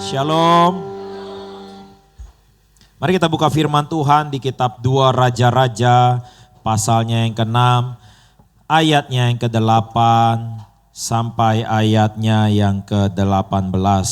Shalom. Mari kita buka firman Tuhan di kitab 2 Raja-Raja, pasalnya yang ke-6, ayatnya yang ke-8, sampai ayatnya yang ke-18.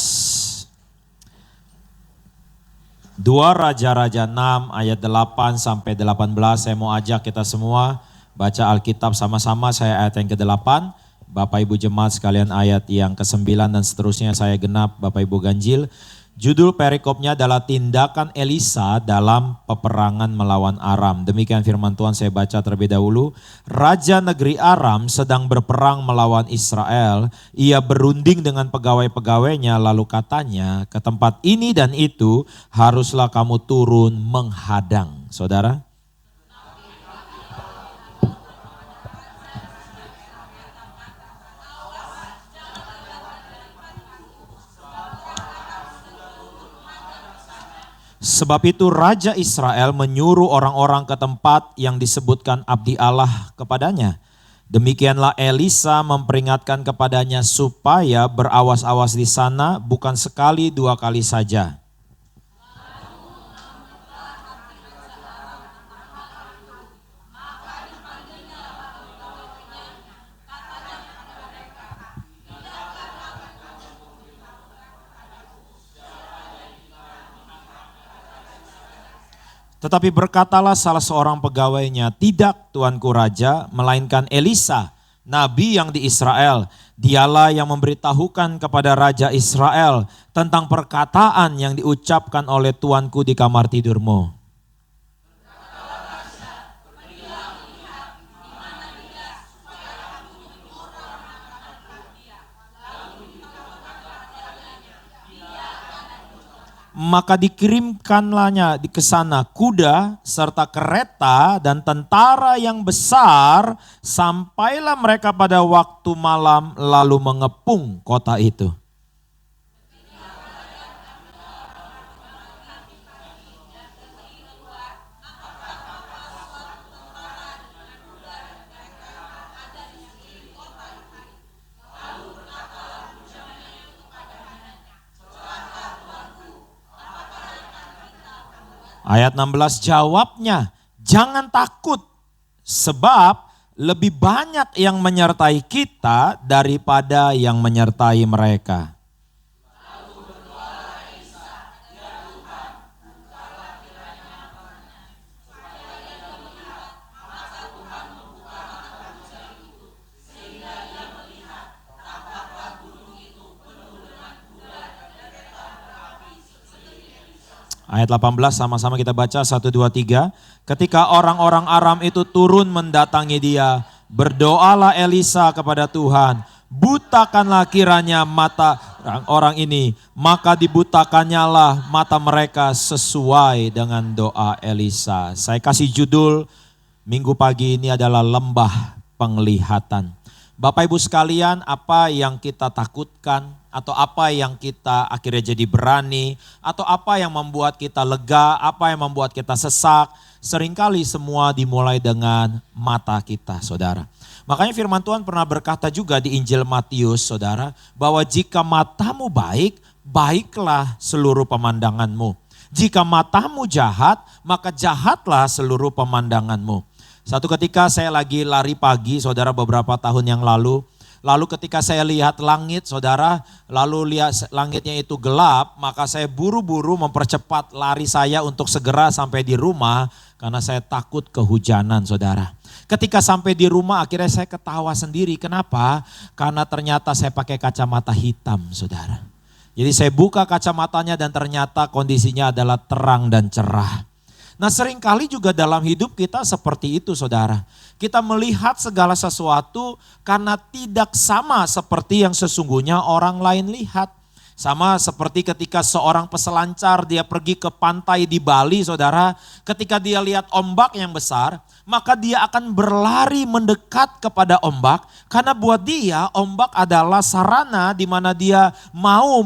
2 Raja-Raja 6 ayat 8 sampai 18, saya mau ajak kita semua baca Alkitab sama-sama. Saya ayat yang ke-8, Bapak Ibu Jemaat sekalian ayat yang ke-9 dan seterusnya saya genap, Bapak Ibu ganjil. Judul perikopnya adalah tindakan Elisa dalam peperangan melawan Aram. Demikian firman Tuhan, saya baca terlebih dahulu. Raja negeri Aram sedang berperang melawan Israel. Ia berunding dengan pegawai-pegawainya lalu katanya, ke tempat ini dan itu haruslah kamu turun menghadang. Saudara? Sebab itu Raja Israel menyuruh orang-orang ke tempat yang disebutkan abdi Allah kepadanya. Demikianlah Elisa memperingatkan kepadanya supaya berawas-awas di sana bukan sekali dua kali saja. Tetapi berkatalah salah seorang pegawainya, tidak tuanku raja, melainkan Elisa, nabi yang di Israel. Dialah yang memberitahukan kepada Raja Israel tentang perkataan yang diucapkan oleh tuanku di kamar tidurmu. Maka dikirimkanlahnya ke sana kuda serta kereta dan tentara yang besar, sampailah mereka pada waktu malam lalu mengepung kota itu. Ayat 16 jawabnya, jangan takut sebab lebih banyak yang menyertai kita daripada yang menyertai mereka. Ayat 18 sama-sama kita baca 1, 2, 3. Ketika orang-orang Aram itu turun mendatangi dia, berdoalah Elisa kepada Tuhan, butakanlah kiranya mata orang ini, maka dibutakannyalah mata mereka sesuai dengan doa Elisa. Saya kasih judul minggu pagi ini adalah lembah penglihatan. Bapak Ibu sekalian, apa yang kita takutkan atau apa yang kita akhirnya jadi berani atau apa yang membuat kita lega, apa yang membuat kita sesak, seringkali semua dimulai dengan mata kita, saudara. Makanya firman Tuhan pernah berkata juga di Injil Matius, saudara, bahwa jika matamu baik, baiklah seluruh pemandanganmu. Jika matamu jahat, maka jahatlah seluruh pemandanganmu. Satu ketika saya lagi lari pagi, saudara, beberapa tahun yang lalu. Lalu ketika saya lihat langit, saudara, lalu lihat langitnya itu gelap, maka saya buru-buru mempercepat lari saya untuk segera sampai di rumah karena saya takut kehujanan, saudara. Ketika sampai di rumah akhirnya saya ketawa sendiri. Kenapa? Karena ternyata saya pakai kacamata hitam, saudara. Jadi saya buka kacamatanya dan ternyata kondisinya adalah terang dan cerah. Nah, seringkali juga dalam hidup kita seperti itu, saudara. Kita melihat segala sesuatu karena tidak sama seperti yang sesungguhnya orang lain lihat. Sama seperti ketika seorang peselancar dia pergi ke pantai di Bali, saudara. Ketika dia lihat ombak yang besar, maka dia akan berlari mendekat kepada ombak. Karena buat dia ombak adalah sarana di mana dia mau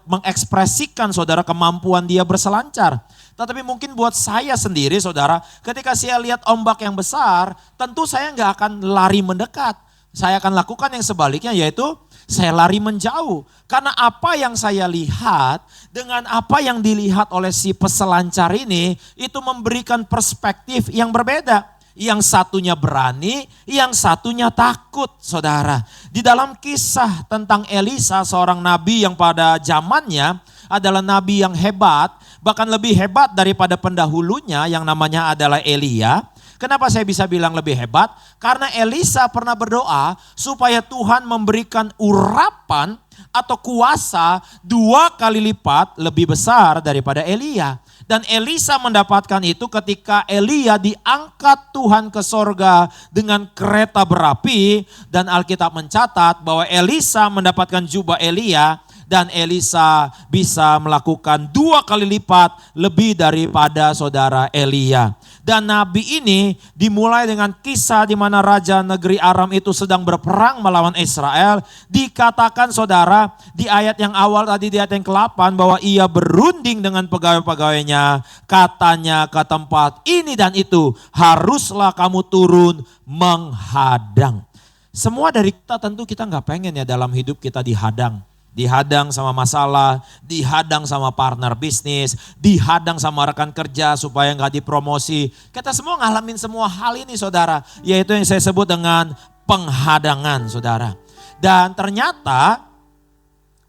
mengekspresikan, saudara, kemampuan dia berselancar. Tetapi mungkin buat saya sendiri, saudara, ketika saya lihat ombak yang besar, tentu saya nggak akan lari mendekat. Saya akan lakukan yang sebaliknya, yaitu saya lari menjauh. Karena apa yang saya lihat dengan apa yang dilihat oleh si peselancar ini, itu memberikan perspektif yang berbeda. Yang satunya berani, yang satunya takut, saudara. Di dalam kisah tentang Elisa, seorang nabi yang pada zamannya adalah nabi yang hebat, bahkan lebih hebat daripada pendahulunya yang namanya adalah Elia. Kenapa saya bisa bilang lebih hebat? Karena Elisa pernah berdoa supaya Tuhan memberikan urapan atau kuasa 2 kali lipat lebih besar daripada Elia. Dan Elisa mendapatkan itu ketika Elia diangkat Tuhan ke sorga dengan kereta berapi. Dan Alkitab mencatat bahwa Elisa mendapatkan jubah Elia. Dan Elisa bisa melakukan 2 kali lipat lebih daripada saudara Elia. Dan nabi ini dimulai dengan kisah di mana raja negeri Aram itu sedang berperang melawan Israel. Dikatakan saudara di ayat yang awal tadi, di ayat yang ke-8, bahwa ia berunding dengan pegawai-pegawainya. Katanya ke tempat ini dan itu, haruslah kamu turun menghadang. Semua dari kita tentu kita gak pengen ya dalam hidup kita dihadang. Dihadang sama masalah, dihadang sama partner bisnis, dihadang sama rekan kerja supaya nggak dipromosi. Kita semua ngalamin semua hal ini saudara, yaitu yang saya sebut dengan penghadangan saudara. Dan ternyata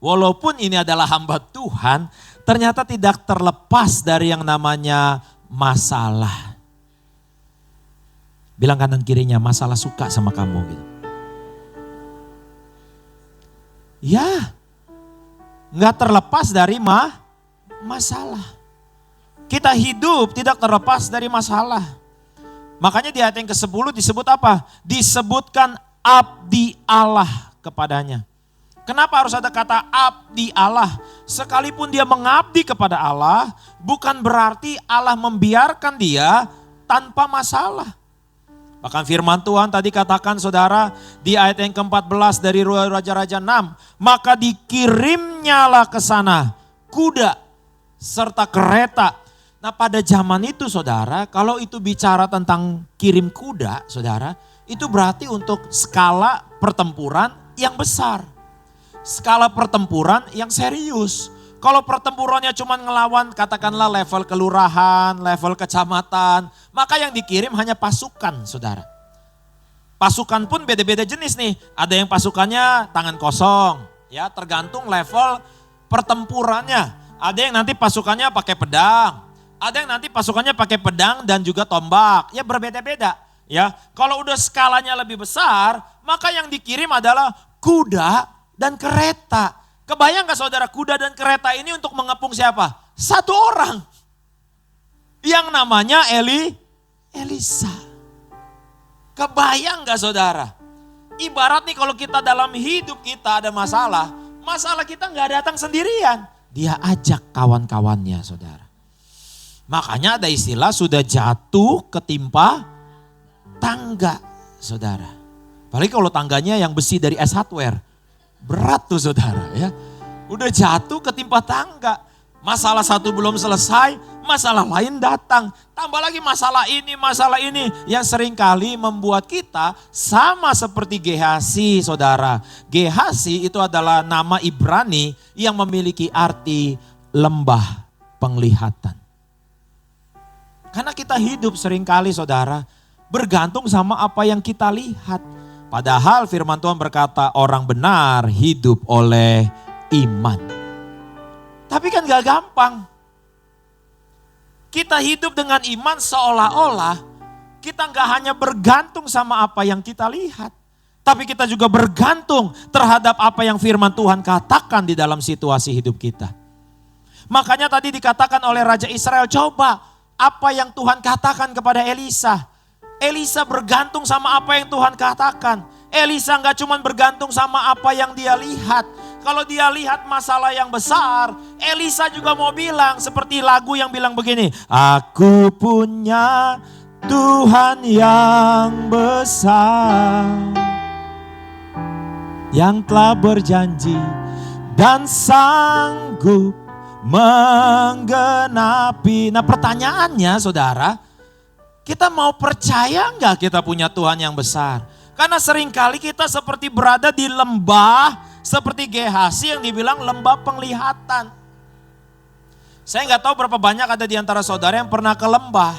walaupun ini adalah hamba Tuhan, ternyata tidak terlepas dari yang namanya masalah. Bilang kanan kirinya, masalah suka sama kamu gitu. Ya. Nggak terlepas dari masalah. Kita hidup tidak terlepas dari masalah. Makanya di ayat yang ke-10 disebut apa? Disebutkan abdi Allah kepadanya. Kenapa harus ada kata abdi Allah? Sekalipun dia mengabdi kepada Allah, bukan berarti Allah membiarkan dia tanpa masalah. Bahkan firman Tuhan tadi katakan saudara di ayat yang ke-14 dari Raja-Raja 6. Maka dikirimnyalah ke sana kuda serta kereta. Nah pada zaman itu saudara, kalau itu bicara tentang kirim kuda saudara, itu berarti untuk skala pertempuran yang besar. Skala pertempuran yang serius. Kalau pertempurannya cuma ngelawan katakanlah level kelurahan, level kecamatan, maka yang dikirim hanya pasukan saudara. Pasukan pun beda-beda jenis nih, ada yang pasukannya tangan kosong, ya tergantung level pertempurannya. Ada yang nanti pasukannya pakai pedang, ada yang nanti pasukannya pakai pedang dan juga tombak, ya berbeda-beda. Ya, kalau udah skalanya lebih besar, maka yang dikirim adalah kuda dan kereta. Kebayang gak saudara, kuda dan kereta ini untuk mengepung siapa? 1 orang. Yang namanya Elisa. Kebayang gak saudara? Ibarat nih kalau kita dalam hidup kita ada masalah, masalah kita gak datang sendirian. Dia ajak kawan-kawannya saudara. Makanya ada istilah sudah jatuh ketimpa tangga saudara. Apalagi kalau tangganya yang besi dari S Hardware. Berat tuh saudara ya. Udah jatuh ketimpa tangga. Masalah satu belum selesai, masalah lain datang. Tambah lagi masalah ini yang seringkali membuat kita sama seperti Gehazi saudara. Gehazi itu adalah nama Ibrani yang memiliki arti lembah penglihatan. Karena kita hidup seringkali saudara bergantung sama apa yang kita lihat. Padahal firman Tuhan berkata orang benar hidup oleh iman. Tapi kan gak gampang. Kita hidup dengan iman seolah-olah kita gak hanya bergantung sama apa yang kita lihat. Tapi kita juga bergantung terhadap apa yang firman Tuhan katakan di dalam situasi hidup kita. Makanya tadi dikatakan oleh Raja Israel, coba apa yang Tuhan katakan kepada Elisa. Elisa bergantung sama apa yang Tuhan katakan. Elisa gak cuma bergantung sama apa yang dia lihat. Kalau dia lihat masalah yang besar, Elisa juga mau bilang seperti lagu yang bilang begini. Aku punya Tuhan yang besar, yang telah berjanji dan sanggup menggenapi. Nah pertanyaannya saudara, kita mau percaya enggak kita punya Tuhan yang besar? Karena seringkali kita seperti berada di lembah Seperti Gehazi yang dibilang lembah penglihatan. Saya nggak tahu berapa banyak ada di antara saudara yang pernah ke lembah.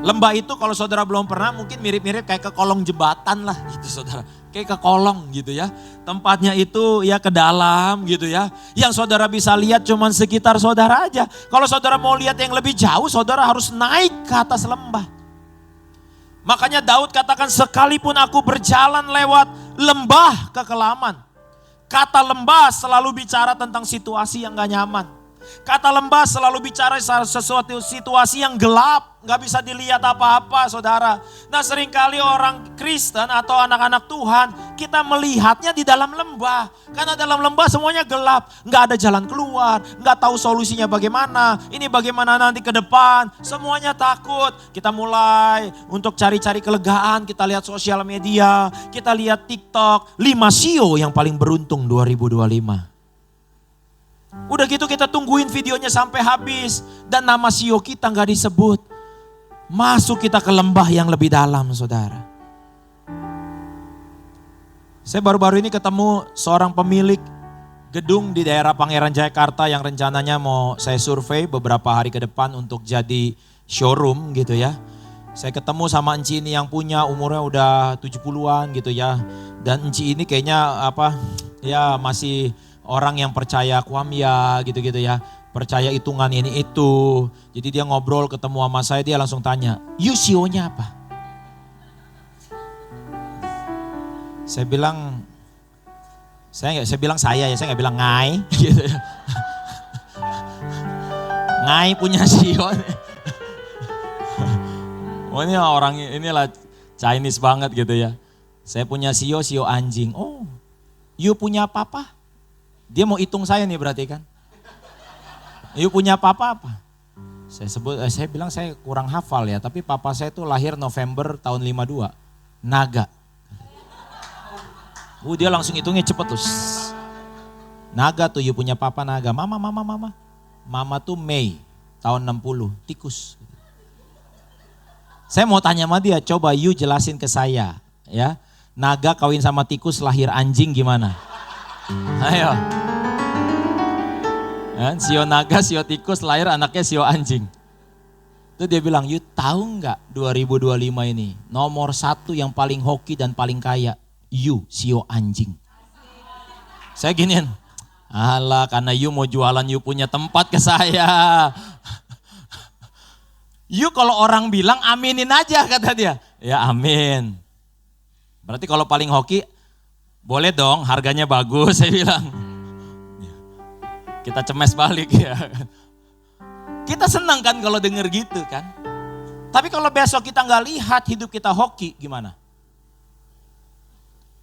Lembah itu kalau saudara belum pernah mungkin mirip-mirip kayak ke kolong jembatan lah gitu saudara. Kayak ke kolong gitu ya. Tempatnya itu ya ke dalam gitu ya. Yang saudara bisa lihat cuman sekitar saudara aja. Kalau saudara mau lihat yang lebih jauh saudara harus naik ke atas lembah. Makanya Daud katakan sekalipun aku berjalan lewat lembah kekelaman. Kata lembah selalu bicara tentang situasi yang gak nyaman. Kata lembah selalu bicara sesuatu situasi yang gelap, gak bisa dilihat apa-apa saudara. Nah seringkali orang Kristen atau anak-anak Tuhan, kita melihatnya di dalam lembah. Karena dalam lembah semuanya gelap, gak ada jalan keluar, gak tahu solusinya bagaimana. Ini bagaimana nanti ke depan, semuanya takut. Kita mulai untuk cari-cari kelegaan, kita lihat sosial media, kita lihat TikTok. 5 sio yang paling beruntung 2025. Udah gitu kita tungguin videonya sampai habis dan nama sio kita gak disebut. Masuk kita ke lembah yang lebih dalam saudara. Saya baru-baru ini ketemu seorang pemilik gedung di daerah Pangeran Jayakarta yang rencananya mau saya survei beberapa hari ke depan untuk jadi showroom gitu ya. Saya ketemu sama Enci ini yang punya umurnya udah 70-an gitu ya. Dan Enci ini kayaknya masih orang yang percaya kuamya gitu-gitu ya. Percaya hitungan ini itu. Jadi dia ngobrol ketemu sama saya, dia langsung tanya, "You sionya apa?" Saya bilang saya nggak bilang ngai gitu ya. Ngai punya sio. Oh ini orang inilah Chinese banget gitu ya. Saya punya sio anjing. Oh, you punya papa? Dia mau hitung saya nih berarti kan. You punya papa apa? Saya bilang saya kurang hafal ya, tapi papa saya tuh lahir November tahun 52. Naga. Dia langsung hitungnya cepet tuh. Naga tuh, you punya papa naga. Mama. Mama tuh Mei tahun 60, tikus. Saya mau tanya sama dia, coba you jelasin ke saya ya. Naga kawin sama tikus lahir anjing gimana? Ayo. Sio naga, sio tikus lahir anaknya sio anjing. Itu dia bilang, you tahu nggak 2025 ini nomor 1 yang paling hoki dan paling kaya, you sio anjing. Saya giniin, alah karena you mau jualan you punya tempat ke saya. You kalau orang bilang aminin aja kata dia. Ya amin. Berarti kalau paling hoki boleh dong harganya bagus saya bilang. Kita cemes balik ya. Kita senang kan kalau denger gitu kan. Tapi kalau besok kita nggak lihat hidup kita hoki gimana?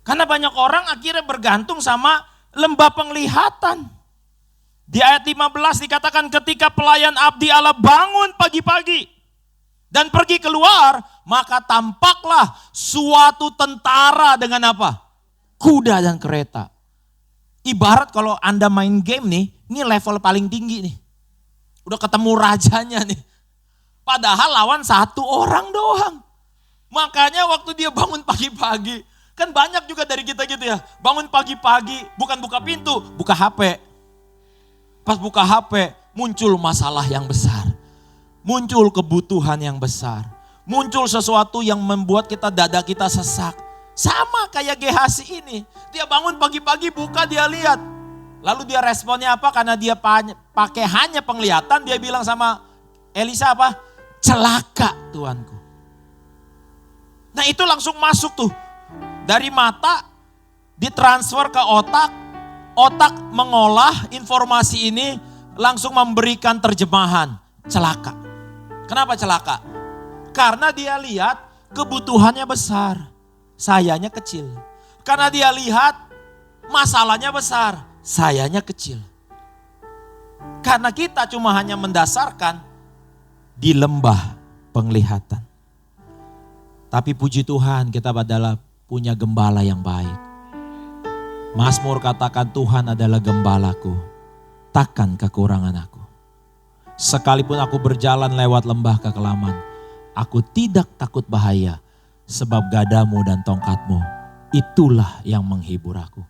Karena banyak orang akhirnya bergantung sama lembah penglihatan. Di ayat 15 dikatakan ketika pelayan abdi Allah bangun pagi-pagi dan pergi keluar, maka tampaklah suatu tentara dengan apa? Kuda dan kereta. Ibarat kalau Anda main game nih, ini level paling tinggi nih. Udah ketemu rajanya nih. Padahal lawan 1 orang doang. Makanya waktu dia bangun pagi-pagi, kan banyak juga dari kita gitu ya. Bangun pagi-pagi, bukan buka pintu, buka HP. Pas buka HP, muncul masalah yang besar. Muncul kebutuhan yang besar. Muncul sesuatu yang membuat dada kita sesak. Sama kayak Gehazi ini. Dia bangun pagi-pagi buka dia lihat. Lalu dia responnya apa? Karena dia pakai hanya penglihatan. Dia bilang sama Elisa apa? Celaka Tuanku. Nah itu langsung masuk tuh. Dari mata ditransfer ke otak. Otak mengolah informasi ini langsung memberikan terjemahan. Celaka. Kenapa celaka? Karena dia lihat kebutuhannya besar. Sayanya kecil. Karena dia lihat masalahnya besar, sayanya kecil. Karena kita cuma hanya mendasarkan di lembah penglihatan. Tapi puji Tuhan kita adalah punya gembala yang baik. Mazmur katakan Tuhan adalah gembalaku, takkan kekurangan aku. Sekalipun aku berjalan lewat lembah kekelaman, aku tidak takut bahaya. Sebab gadamu dan tongkatmu itulah yang menghibur aku.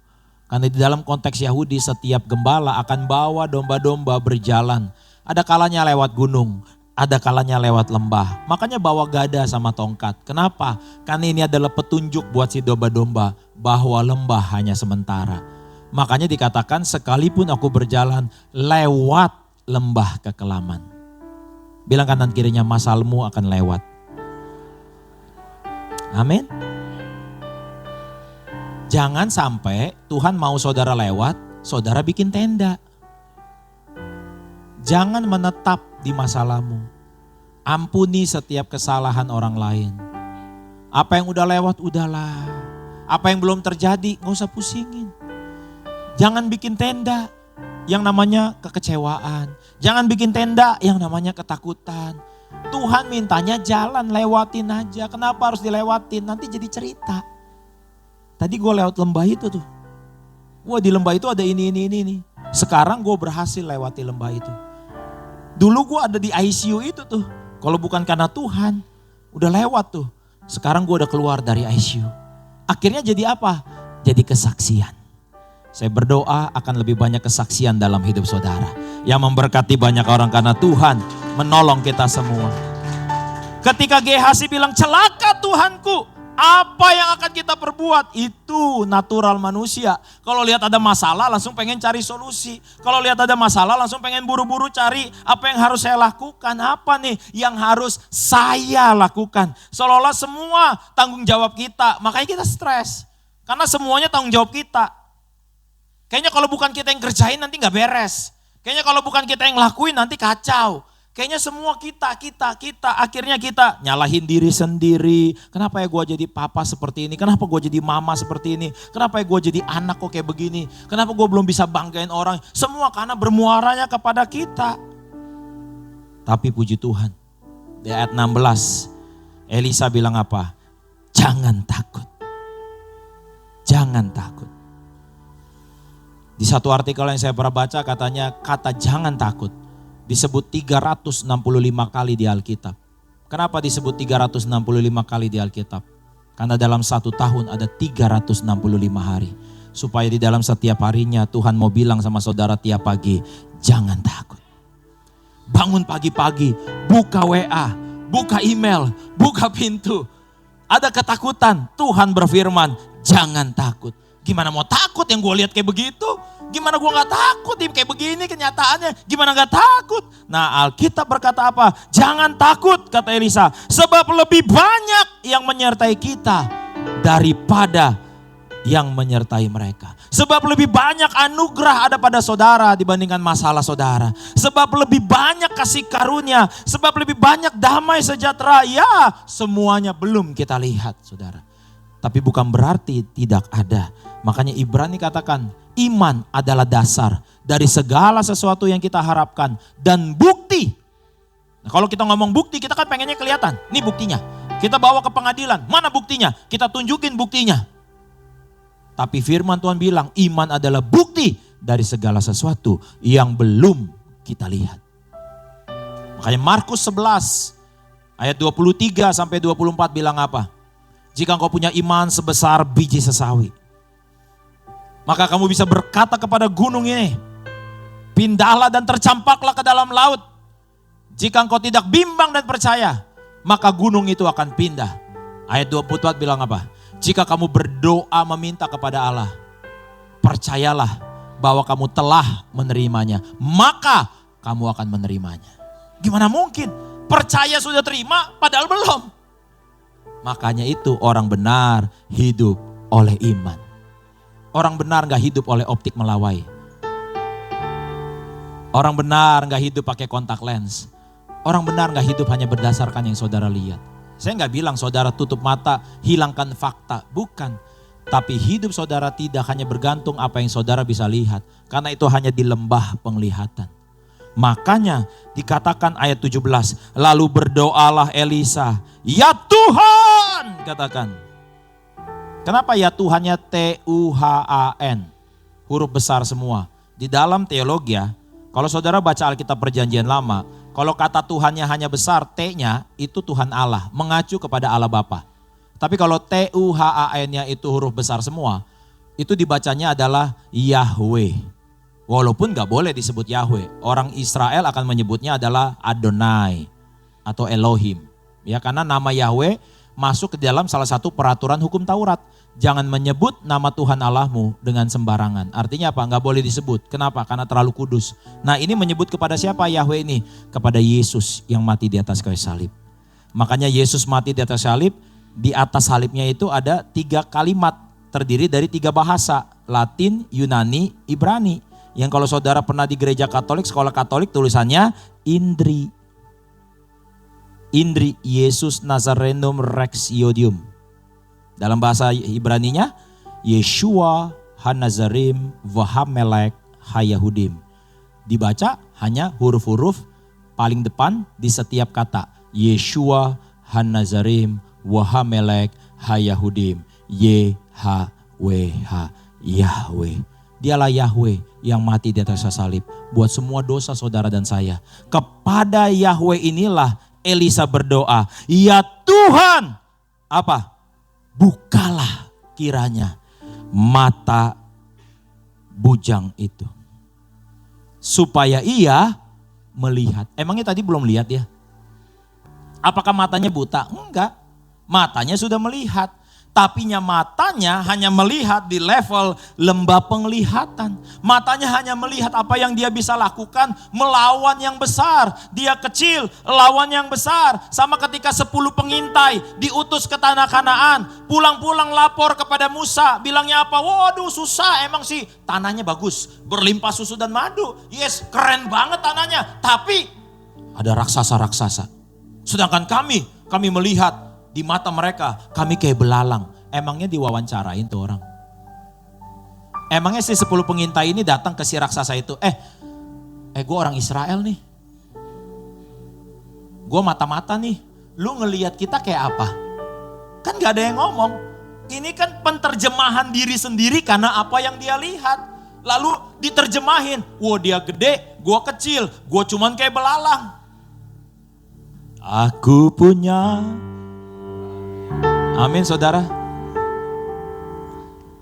Karena di dalam konteks Yahudi setiap gembala akan bawa domba-domba berjalan. Ada kalanya lewat gunung, ada kalanya lewat lembah. Makanya bawa gada sama tongkat. Kenapa? Karena ini adalah petunjuk buat si domba-domba bahwa lembah hanya sementara. Makanya dikatakan sekalipun aku berjalan lewat lembah kekelaman. Bilang kanan kirinya, masalmu akan lewat. Amin. Jangan sampai Tuhan mau saudara lewat, saudara bikin tenda. Jangan menetap di masalahmu. Ampuni setiap kesalahan orang lain. Apa yang udah lewat, udahlah. Apa yang belum terjadi, gak usah pusingin. Jangan bikin tenda yang namanya kekecewaan. Jangan bikin tenda yang namanya ketakutan. Tuhan mintanya jalan, lewatin aja. Kenapa harus dilewatin? Nanti jadi cerita. Tadi gue lewat lembah itu tuh. Wah, di lembah itu ada ini. Sekarang gue berhasil lewati lembah itu. Dulu gue ada di ICU itu tuh. Kalau bukan karena Tuhan, udah lewat tuh. Sekarang gue udah keluar dari ICU. Akhirnya jadi apa? Jadi kesaksian. Saya berdoa akan lebih banyak kesaksian dalam hidup saudara. Yang memberkati banyak orang karena Tuhan menolong kita semua. Ketika Gehazi bilang, celaka Tuhanku. Apa yang akan kita perbuat? Itu natural manusia. Kalau lihat ada masalah langsung pengen cari solusi. Kalau lihat ada masalah langsung pengen buru-buru cari apa yang harus saya lakukan. Apa nih yang harus saya lakukan? Seolah-olah semua tanggung jawab kita. Makanya kita stres. Karena semuanya tanggung jawab kita. Kayaknya kalau bukan kita yang kerjain nanti gak beres. Kayaknya kalau bukan kita yang lakuin nanti kacau. Kayaknya semua kita, akhirnya kita nyalahin diri sendiri. Kenapa ya gue jadi papa seperti ini? Kenapa gue jadi mama seperti ini? Kenapa ya gue jadi anak kok kayak begini? Kenapa gue belum bisa banggain orang? Semua karena bermuaranya kepada kita. Tapi puji Tuhan, di ayat 16, Elisa bilang apa? Jangan takut. Jangan takut. Di satu artikel yang saya pernah baca katanya kata jangan takut disebut 365 kali di Alkitab. Kenapa disebut 365 kali di Alkitab? Karena dalam satu tahun ada 365 hari. Supaya di dalam setiap harinya Tuhan mau bilang sama saudara tiap pagi, jangan takut. Bangun pagi-pagi, buka WA, buka email, buka pintu. Ada ketakutan, Tuhan berfirman, jangan takut. Gimana mau takut yang gue lihat kayak begitu? Gimana gue gak takut kayak begini kenyataannya? Gimana gak takut? Nah Alkitab berkata apa? Jangan takut kata Elisa. Sebab lebih banyak yang menyertai kita daripada yang menyertai mereka. Sebab lebih banyak anugerah ada pada saudara dibandingkan masalah saudara. Sebab lebih banyak kasih karunia. Sebab lebih banyak damai sejahtera. Ya semuanya belum kita lihat saudara. Tapi bukan berarti tidak ada. Makanya Ibrani katakan iman adalah dasar dari segala sesuatu yang kita harapkan dan bukti. Nah, kalau kita ngomong bukti kita kan pengennya kelihatan. Ini buktinya. Kita bawa ke pengadilan. Mana buktinya? Kita tunjukin buktinya. Tapi firman Tuhan bilang iman adalah bukti dari segala sesuatu yang belum kita lihat. Makanya Markus 11 ayat 23 sampai 24 bilang apa? Jika engkau punya iman sebesar biji sesawi, maka kamu bisa berkata kepada gunung ini, pindahlah dan tercampaklah ke dalam laut. Jika engkau tidak bimbang dan percaya, maka gunung itu akan pindah. Ayat 24 bilang apa? Jika kamu berdoa meminta kepada Allah, percayalah bahwa kamu telah menerimanya, maka kamu akan menerimanya. Gimana mungkin? Percaya sudah terima padahal belum. Makanya itu orang benar hidup oleh iman. Orang benar gak hidup oleh optik melawai. Orang benar gak hidup pakai kontak lens. Orang benar gak hidup hanya berdasarkan yang saudara lihat. Saya gak bilang saudara tutup mata, hilangkan fakta. Bukan. Tapi hidup saudara tidak hanya bergantung apa yang saudara bisa lihat. Karena itu hanya di lembah penglihatan. Makanya dikatakan ayat 17. Lalu berdoalah Elisa. Ya Tuhan katakan. Kenapa ya Tuhannya T-U-H-A-N? Huruf besar semua. Di dalam teologi ya. Kalau saudara baca Alkitab Perjanjian Lama. Kalau kata Tuhannya hanya besar, T-nya itu Tuhan Allah. Mengacu kepada Allah Bapa. Tapi kalau Tuhan-nya itu huruf besar semua, itu dibacanya adalah Yahweh. Walaupun gak boleh disebut Yahweh. Orang Israel akan menyebutnya adalah Adonai atau Elohim. Ya, karena nama Yahweh masuk ke dalam salah satu peraturan hukum Taurat. Jangan menyebut nama Tuhan Allahmu dengan sembarangan. Artinya apa? Gak boleh disebut. Kenapa? Karena terlalu kudus. Nah, ini menyebut kepada siapa Yahweh ini? Kepada Yesus yang mati di atas kayu salib. Makanya Yesus mati di atas salib. Di atas salibnya itu ada 3 kalimat. Terdiri dari 3 bahasa. Latin, Yunani, Ibrani. Yang kalau saudara pernah di gereja Katolik, sekolah Katolik, tulisannya Indri. Indri, Yesus Nazarenum Rex Iodium. Dalam bahasa Ibraninya, Yeshua Hanazarim Vahamelek Hayahudim. Dibaca hanya huruf-huruf paling depan di setiap kata. Yeshua Hanazarim Vahamelek Hayahudim. YHWH, Yahweh. Dialah Yahweh yang mati di atas salib buat semua dosa saudara dan saya. Kepada Yahweh inilah Elisa berdoa, ya Tuhan, apa? Bukalah kiranya mata bujang itu. Supaya ia melihat. Emangnya tadi belum lihat ya? Apakah matanya buta? Enggak. Matanya sudah melihat. Tapinya matanya hanya melihat di level lembah penglihatan. Matanya hanya melihat apa yang dia bisa lakukan melawan yang besar. Dia kecil, lawan yang besar. Sama ketika 10 pengintai diutus ke tanah Kanaan. Pulang-pulang lapor kepada Musa. Bilangnya apa? Waduh susah emang sih. Tanahnya bagus, berlimpah susu dan madu. Yes, keren banget tanahnya. Tapi ada raksasa-raksasa. Sedangkan kami melihat di mata mereka, kami kayak belalang. Emangnya diwawancarain tuh orang? Emangnya si 10 pengintai ini datang ke si raksasa itu. Gue orang Israel nih. Gue mata-mata nih. Lu ngelihat kita kayak apa? Kan gak ada yang ngomong. Ini kan penterjemahan diri sendiri karena apa yang dia lihat. Lalu diterjemahin. Wah dia gede, gue kecil. Gue cuman kayak belalang. Aku punya. Amin saudara.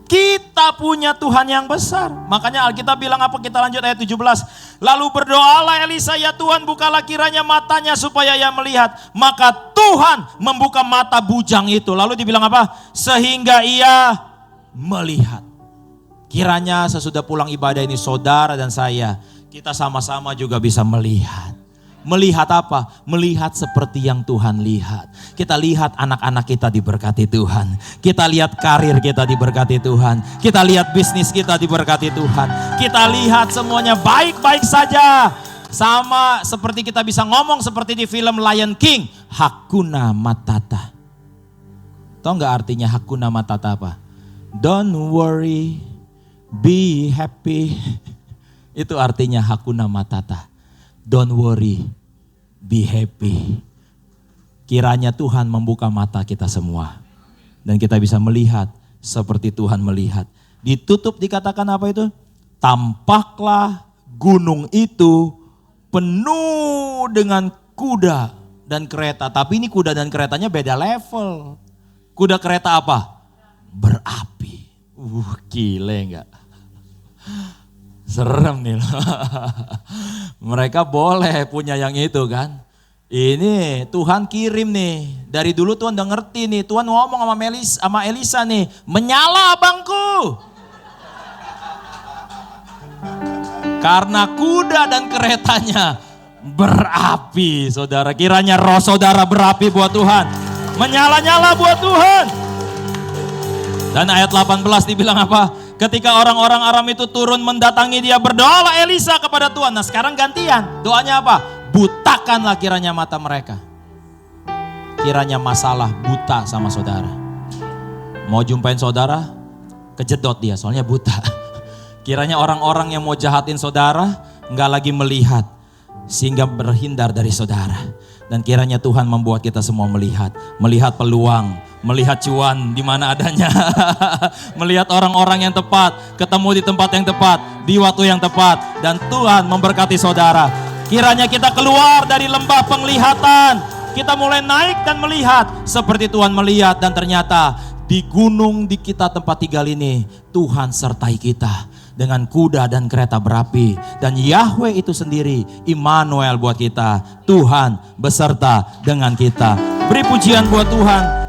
Kita punya Tuhan yang besar. Makanya Alkitab bilang apa? Kita lanjut ayat 17. Lalu berdoalah Elisa, ya Tuhan bukalah kiranya matanya supaya ia melihat. Maka Tuhan membuka mata bujang itu. Lalu dibilang apa? Sehingga ia melihat. Kiranya sesudah pulang ibadah ini saudara dan saya, kita sama-sama juga bisa melihat. Melihat apa? Melihat seperti yang Tuhan lihat. Kita lihat anak-anak kita diberkati Tuhan. Kita lihat karir kita diberkati Tuhan. Kita lihat bisnis kita diberkati Tuhan. Kita lihat semuanya baik-baik saja. Sama seperti kita bisa ngomong seperti di film Lion King. Hakuna Matata. Tahu nggak artinya Hakuna Matata apa? Don't worry, be happy. Itu artinya Hakuna Matata. Don't worry, be happy. Kiranya Tuhan membuka mata kita semua. Dan kita bisa melihat seperti Tuhan melihat. Ditutup dikatakan apa itu? Tampaklah gunung itu penuh dengan kuda dan kereta. Tapi ini kuda dan keretanya beda level. Kuda kereta apa? Berapi. Gile enggak? Serem nih loh. Mereka boleh punya yang itu kan. Ini Tuhan kirim nih. Dari dulu Tuhan udah ngerti nih. Tuhan ngomong sama Elisa nih. Menyala abangku. Karena kuda dan keretanya berapi saudara. Kiranya roh saudara berapi buat Tuhan. Menyala-nyala buat Tuhan. Dan ayat 18 dibilang apa? Ketika orang-orang Aram itu turun mendatangi dia, berdoalah Elisa kepada Tuhan. Nah sekarang gantian, doanya apa? Butakanlah kiranya mata mereka. Kiranya masalah buta sama saudara. Mau jumpain saudara, kejedot dia soalnya buta. Kiranya orang-orang yang mau jahatin saudara, nggak lagi melihat. Sehingga berhindar dari saudara. Dan kiranya Tuhan membuat kita semua melihat peluang, melihat cuan di mana adanya, melihat orang-orang yang tepat, ketemu di tempat yang tepat, di waktu yang tepat, dan Tuhan memberkati saudara. Kiranya kita keluar dari lembah penglihatan, kita mulai naik dan melihat seperti Tuhan melihat, dan ternyata di gunung di kita tempat tinggal ini Tuhan sertai kita dengan kuda dan kereta berapi, dan Yahweh itu sendiri Immanuel buat kita. Tuhan beserta dengan kita. Beri pujian buat Tuhan.